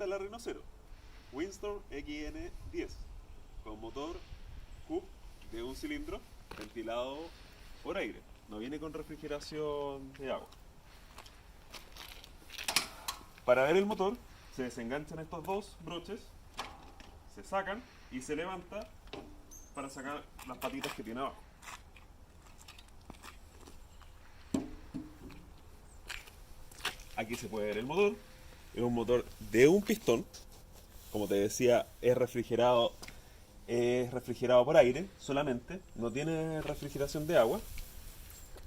Esta es la Rhinocero Windstorm XN10 con motor Hub de un cilindro ventilado por aire. No viene con refrigeración de agua. Para ver el motor se desenganchan estos dos broches, se sacan y se levanta para sacar las patitas que tiene abajo. Aquí se puede ver el motor. Es un motor de un pistón. Como te decía, es refrigerado por aire solamente. No tiene refrigeración de agua.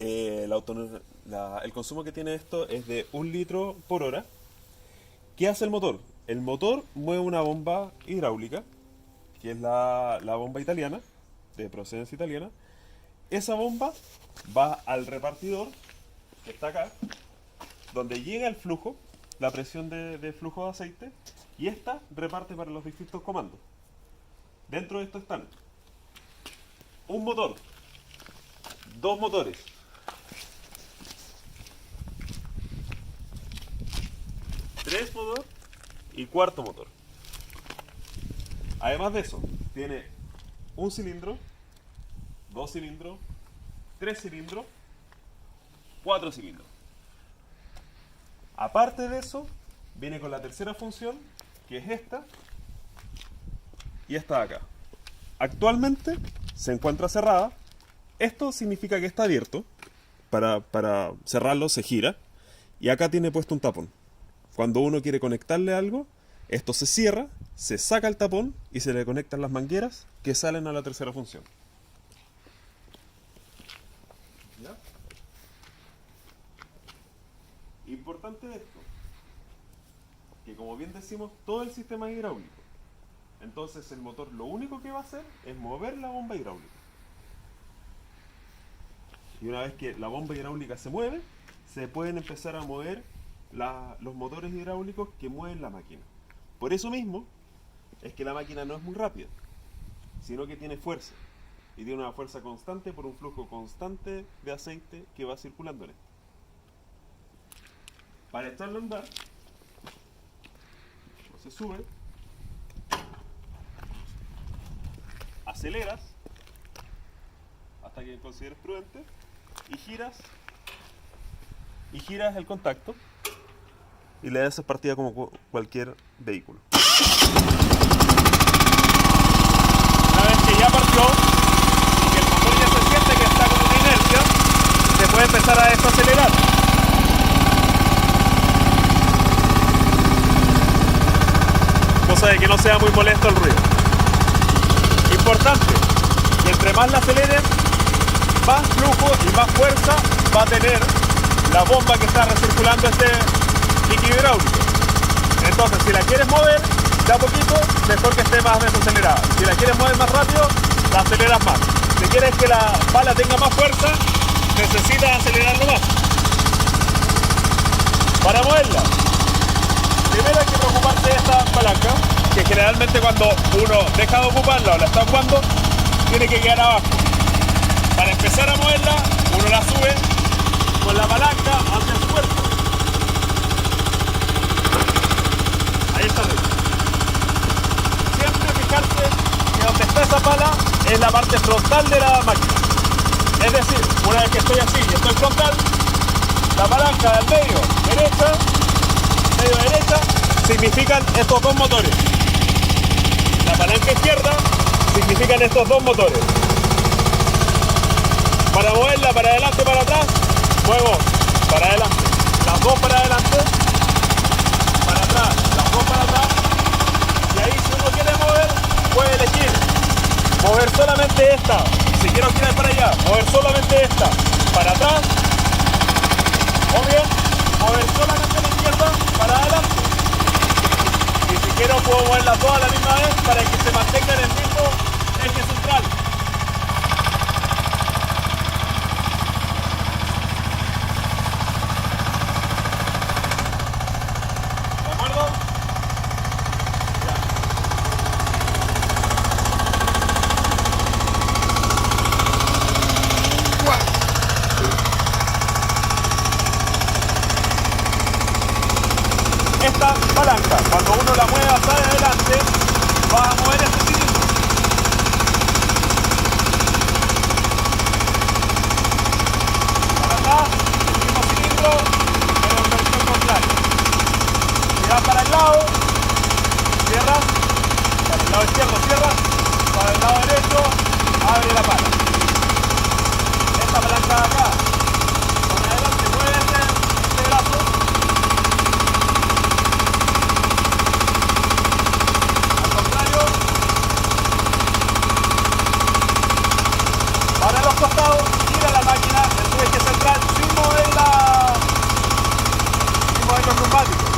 El consumo que tiene esto es de 1 litro por hora. ¿Qué hace el motor? El motor mueve una bomba hidráulica, que es la bomba italiana, de procedencia italiana. Esa bomba va al repartidor, que está acá, donde llega el flujo, la presión de flujo de aceite, y esta reparte para los distintos comandos. Dentro de esto están un motor, dos motores, tres motor y cuarto motor. Además de eso, tiene un cilindro, dos cilindros, tres cilindros, cuatro cilindros. Aparte de eso, viene con la tercera función, que es esta y esta de acá. Actualmente se encuentra cerrada. Esto significa que está abierto. Para cerrarlo se gira. Y acá tiene puesto un tapón. Cuando uno quiere conectarle algo, esto se cierra, se saca el tapón y se le conectan las mangueras que salen a la tercera función. ¿Ya? Importante esto, que como bien decimos, todo el sistema es hidráulico. Entonces el motor lo único que va a hacer es mover la bomba hidráulica. Y una vez que la bomba hidráulica se mueve, se pueden empezar a mover los motores hidráulicos que mueven la máquina. Por eso mismo es que la máquina no es muy rápida, sino que tiene fuerza. Y tiene una fuerza constante por un flujo constante de aceite que va circulando en esto. Para echarlo a andar, se sube, aceleras hasta que consideres prudente y giras el contacto y le das partida como cualquier vehículo. Una vez que ya partió y que el motor ya se siente que está con una inercia, se puede empezar a desacelerar. Cosa de que no sea muy molesto el ruido. Importante, que entre más la aceleres, más flujo y más fuerza va a tener la bomba que está recirculando este líquido hidráulico. Entonces, si la quieres mover de a poquito, mejor que esté más desacelerada. Si la quieres mover más rápido, la aceleras más. Si quieres que la pala tenga más fuerza, necesitas acelerarlo más. Para moverla, primero hay que preocuparse de esta palanca, que generalmente cuando uno deja de ocuparla o la está ocupando, tiene que quedar abajo. Para empezar a moverla, uno la sube con la palanca hacia el cuerpo. Ahí está arriba. Siempre fijarse que donde está esa pala es la parte frontal de la máquina. Es decir, una vez que estoy así y estoy frontal, la palanca del medio derecha significan estos dos motores. La palanca izquierda significan estos dos motores. Para moverla para adelante y para atrás, muevo para adelante, las dos para adelante, para atrás, las dos para atrás. Y ahí si uno quiere mover, puede elegir mover solamente esta. Si quiero girar para allá, mover solamente esta para atrás, o bien mover solamente la izquierda para adelante. Y si quiero puedo moverlas todas a la misma vez para que se mantengan en el mismo eje central. ¿De acuerdo? Ya. esta palanca. Cuando uno la mueve hacia adelante, va a mover este cilindro. Para acá, el mismo cilindro, pero en versión contraria. Si vas para el lado, cierras. Para el lado izquierdo cierras. Para el lado derecho, abre la pala. Esta palanca de acá, con adelante mueve este brazo. Al contrario, para los costados, gira la máquina en su eje central sin mover los neumáticos.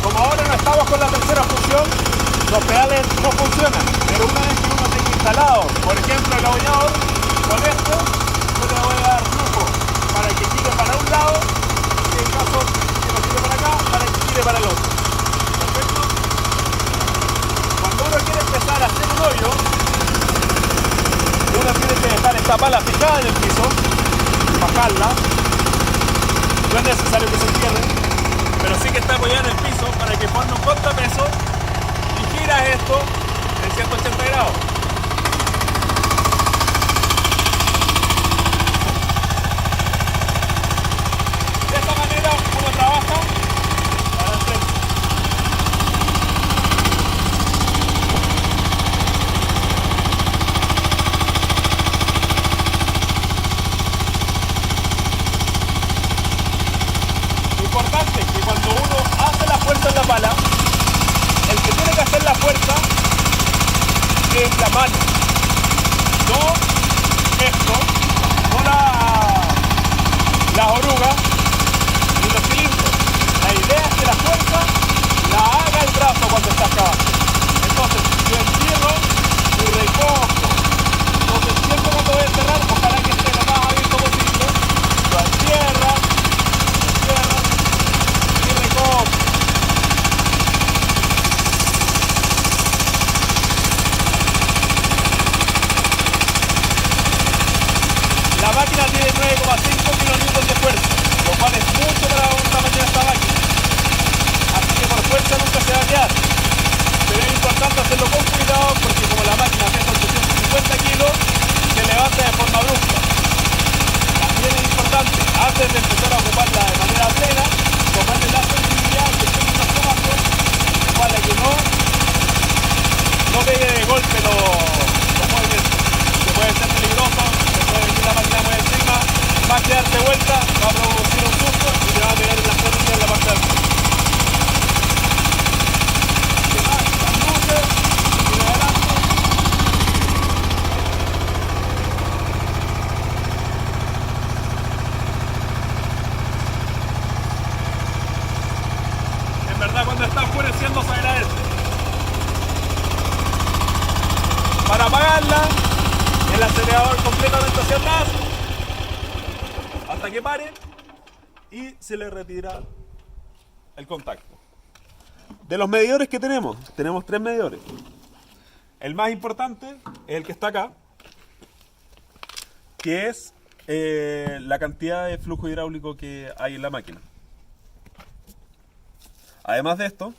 Como ahora no estamos con la tercera función, los pedales no funcionan, pero una vez que uno tenga instalado, por ejemplo, el abollado, con esto yo le voy a dar flujo para que gire para un lado y en caso que no gire para acá, para que gire para el otro. ¿Perfecto? Cuando uno quiere empezar a hacer un hoyo, uno tiene que dejar esta pala fijada en el piso, bajarla, no es necesario que se cierre, pero sí que está apoyada en el piso para que forme un contrapeso y giras esto en 180 grados. De esta manera uno trabaja para el frente. Importante que cuando uno hace la fuerza en la pala, el que tiene que hacer la fuerza es la mano, no esto, no las orugas ni los cilindros. La idea es que la fuerza la haga el brazo cuando está acá abajo. Entonces yo entierro y recojo. Entonces siempre cuando voy a enterrar, ojalá que esté lo más abierto posible, lo entierro y recojo. La máquina tiene 9,5 kilonewtons de fuerza, lo cual es mucho para un tamaño de esta máquina. Así que por fuerza nunca se va a quedar. Pero es importante hacerlo con cuidado porque como la máquina pesa 850 kilos, se levanta de forma brusca. También es importante, antes de empezar a ocuparla de manera plena, tomarle la sensibilidad que tiene los comandos para que no pegue de golpe los movimientos. Que puede ser peligroso, se puede venir la máquina muy encima, va a quedarse vuelta, va a producir un susto y te va a pegar en la pierna y en la parte de arriba. ¿Qué más? Las luces, y de adelante. En verdad cuando está oscureciendo se agradece. Para apagarla, el acelerador completamente hacia atrás hasta que pare y se le retira el contacto. De los medidores que tenemos 3 medidores. El más importante es el que está acá, que es la cantidad de flujo hidráulico que hay en la máquina. Además de esto,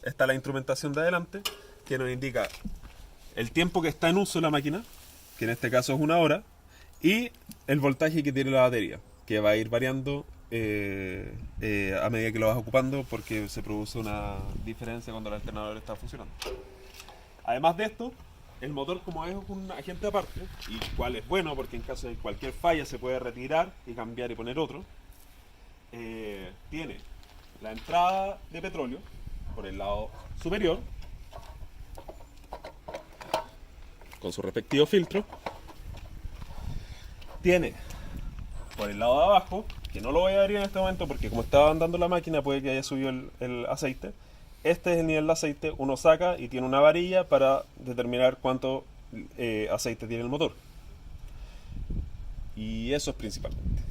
está la instrumentación de adelante, que nos indica el tiempo que está en uso la máquina, que en este caso es 1 hora, y el voltaje que tiene la batería, que va a ir variando a medida que lo vas ocupando porque se produce una diferencia cuando el alternador está funcionando. Además de esto, el motor, como es un agente aparte, y cual es bueno porque en caso de cualquier falla se puede retirar y cambiar y poner otro, tiene la entrada de petróleo por el lado superior con su respectivo filtro. Tiene por el lado de abajo, que no lo voy a abrir en este momento porque como estaba andando la máquina puede que haya subido el aceite. Este es el nivel de aceite, uno saca y tiene una varilla para determinar cuánto aceite tiene el motor. Y eso es principalmente.